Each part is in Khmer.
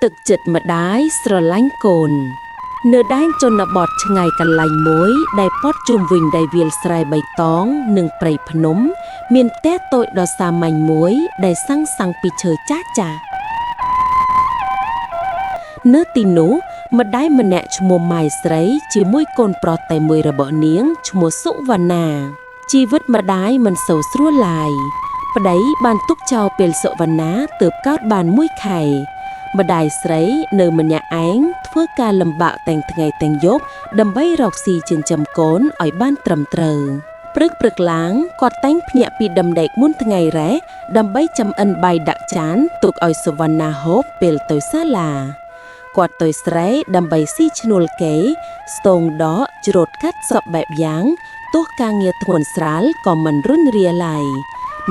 ទឹកចិត្តម្ដាយស្រឡាញ់កូននៅដែនជនបទឆ្ងាយកន្លែងមួយដែលព័ទ្ធជុំវិញដោយវាលស្រែបៃតងនិងព្រៃភ្នំមានផ្ទះតូចដ៏សាមញ្ញមួយដែលសាងពីឈើចាស់ចាស់នៅទីនោះម្ដាយម្នាក់ឈ្មោះម៉ែស្រីជាមួយកូនប្រុសតែមួយរបស់នាងឈ្មោះសុវណ្ណាជីវិតម្ដាយមិនសូវស្រួលឡើយប្ដីបានទុកចោលពេលសុវណ្ណាទើបកើតបានមួយខែម្ដាយស្រីនៅម្នាក់ឯងធ្វើការលំបាកទាំងថ្ងៃទាំងយប់ដើម្បីរកស៊ីចិញ្ចឹមកូនឲ្យបានត្រឹមត្រូវព្រឹកឡើងគាត់តែងភ្ញាក់ពីដំណេកមុនថ្ងៃរ៉េដើម្បីចំអិនបាយដាក់ចានទុកឲ្យសុវណ្ណាហូបពេលទៅសាលាគាត់ទៅស្រែដើម្បីស៊ីឈ្នួលគេស្ទងដកច្រូតកាត់សពបែបយ៉ាងទោះការងារធ្ងន់ស្រាលក៏មិនរុញរាឡើយ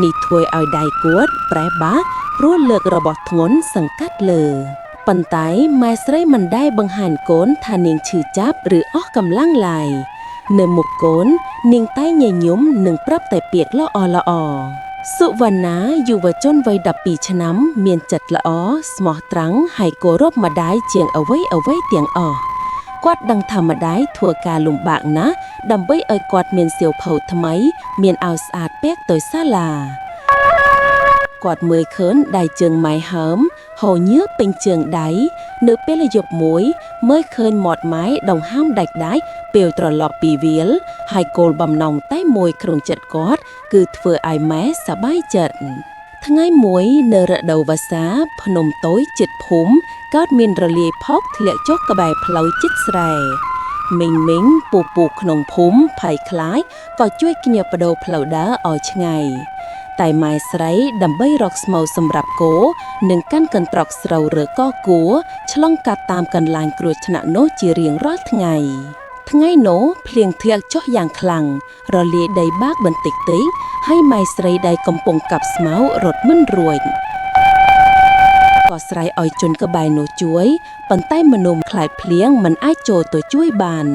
នេះធ្វើឲ្យដៃគាត់ប្រេះបាក់ព្រោះលើករបស់ធ្ងន់សង្កាត់លើប៉ុន្តែម៉ែស្រីមិនដែលបង្ហាញកូនថានាងឈឺចាប់ឬអស់កម្លាំងឡើយនៅមុខកូននាងតែញញឹមនិងប្រាប់តែពាក្យល្អសុវណ្ណាយុវជនវ័យ12ឆ្នាំមានចិត្តល្អស្មោះត្រង់ហើយគោរពម្ដាយជាងអ្វីទាំងអស់គាត់ដឹងថាម្ដាយធ្វើការលំបាកណាស់ដើម្បីឲ្យគាត់មានសៀវភៅថ្មីមានអាវស្អាតពាក់ទៅសាលាគាត់មើលឃើញដៃជើងម៉ែហើមហូរញើសពេញជើងដៃនៅពេលយប់មួយមើលឃើញមាត់ម៉ែដង្ហើមដាច់ពេលត្រឡប់ពីវាលហើយគោលបំណងតែមួយក្នុងចិត្តគាត់គឺធ្វើឲ្យម៉ែសប្បាយចិត្តថ្ងៃមួយនៅរដូវវស្សាភ្នំតូចជិតភូមិកើតមានរលាយផុកធ្លាក់ចុះក្បែរផ្លូវជិតស្រែមីងពូក្នុងភូមិភ័យខ្លាចក៏ជួយគ្នាបដូរផ្លូវដើរឲ្យឆ្ងាយតែម៉ែស្រីដើម្បីរកស្មៅសម្រាប់គោនិងកាន់កន្ត្រកស្រូវឬក៏គួរឆ្លងកាត់តាមកន្លែងគ្រោះថ្នាក់នោះជារៀងរាល់ថ្ងៃនោះភ្លៀងធ្លាក់ចុះយ៉ាងខ្លាំងរលាយដីបាកបន្តិចហើយម៉ែស្រីដែលកំពុងកាប់ស្មៅរត់មិនរួចក៏ស្រែកឲ្យជនក្បែរនោះជួយប៉ុន្តែមនុស្សខ្លាចភ្លៀងមិនអាចចូលទៅជួយបាន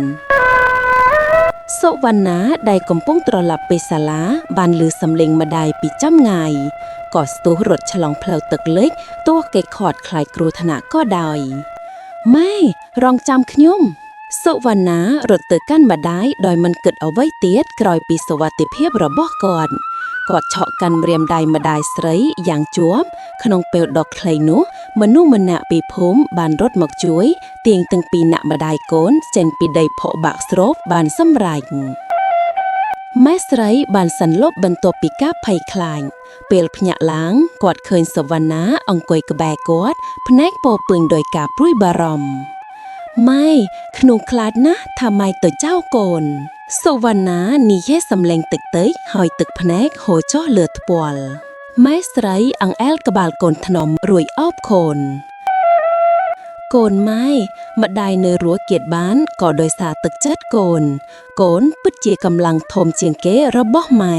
សុវណ្ណាដែលកំពុងត្រឡប់ពីសាលាបានឮសំឡេងម្ដាយពីចម្ងាយក៏ស្ទុះរត់ឆ្លងផ្លូវទឹកលិចទោះគេខាត់ខ្លាចគ្រោះថ្នាក់ក៏ដោយម៉ែរងចាំខ្ញុំសុវណ្ណារត់ទៅកាន់ម្ដាយដោយមិនគិតអ្វីទៀតក្រោយពីសុវត្ថិភាពរបស់គាត់ឆក់កាន់ម្រាមដៃម្ដាយស្រីយ៉ាងជាប់ក្នុងពេលដ៏ខ្លីនោះមនុស្សម្នាក់ពីភូមិបានរត់មកជួយទាញទាំងពីរអ្នកម្ដាយកូនចេញពីដីភក់បាក់ស្រូបបានសម្រេចម៉ែស្រីបានសន្លប់បន្ទាប់ពីការភ័យខ្លាចពេលភ្ញាក់ឡើងគាត់ឃើញសុវណ្ណាអង្គុយក្បែរគាត់ភ្នែកពោពេញដោយការព្រួយបារម្ភម៉ែខ្ញុំខ្លាចណាស់ថាម៉ែទៅចោលកូនសុវណ្ណានិយាយសំឡេងតិចហើយទឹកភ្នែកហូរចុះលើថ្ពាល់ម៉ែស្រីអង្អែលក្បាលកូនថ្នមរួចអោបកូនកូនម៉ែម្ដាយនៅរស់ទៀតបានក៏ដោយសារទឹកចិត្តកូនពិតជាកម្លាំងធំជាងគេរបស់ម៉ែ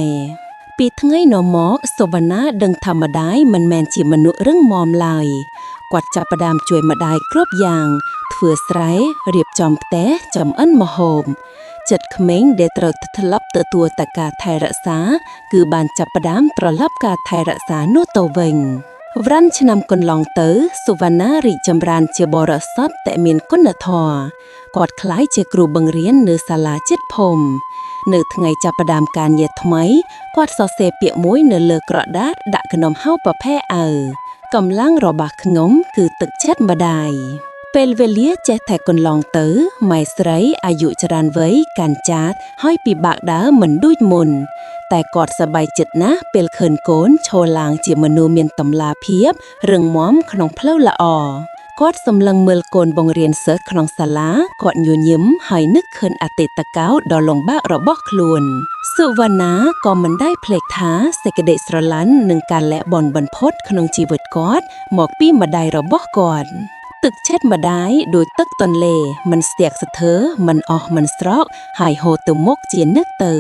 ពីថ្ងៃនោះមកសុវណ្ណាដឹងថាម្ដាយមិនមែនជាមនុស្សរឹងមាំឡើយគាត់ចាប់ផ្ដើមជួយម្ដាយគ្រប់យ៉ាងធ្វើស្រែរៀបចំផ្ទះចំអិនម្ហូបចិត្តក្មេងដែលត្រូវត្រឡប់ទទួលតែការថែរក្សាគឺបានចាប់ផ្ដើមត្រឡប់ការថែរក្សានោះទៅវិញវ៉ាន់ឆ្នាំកន្លងទៅសុវណ្ណារីកចម្រើនជាបរិសុទ្ធតែមានគុណធម៌គាត់ក្លាយជាគ្រូបង្រៀននៅសាលាជិតភូមិនៅថ្ងៃចាប់ផ្ដើមការងារថ្មីគាត់សរសេរពាក្យមួយនៅលើក្រដាសដាក់ក្នុងហៅប្រភេទឪកម្លាំងរបស់ខ្ញុំគឺទឹកចិត្តម្ដាយពេលវេលាចេះតែកន្លងទៅម៉ែស្រីអាយុច្រើនវ័យកាន់ចាតហើយពិបាកដើរមិនដូចមុនតែគាត់សប្បាយចិត្តណាស់ពេលឃើញកូនឈរឡើងជាមនុស្សមានតម្លាភាពរឹងមាំក្នុងផ្លូវល្អគាត់សម្លឹងមើលកូនបង្រៀនសិស្សក្នុងសាលាគាត់ញញឹមហើយនឹកឃើញអតីតកាលដ៏លំបាករបស់ខ្លួនសុវណ្ណាក៏មិនដែលភ្លេចថាសេចក្តីស្រឡាញ់និងការលះបង់បំផុតក្នុងជីវិតគាត់មកពីម្ដាយរបស់គាត់ទឹកចិត្តម្ដាយដូចទឹកទន្លេមិនស្ទាក់ស្ទើរមិនអស់មិនស្រកហើយហូរទៅមុខជានិច្ចទៅ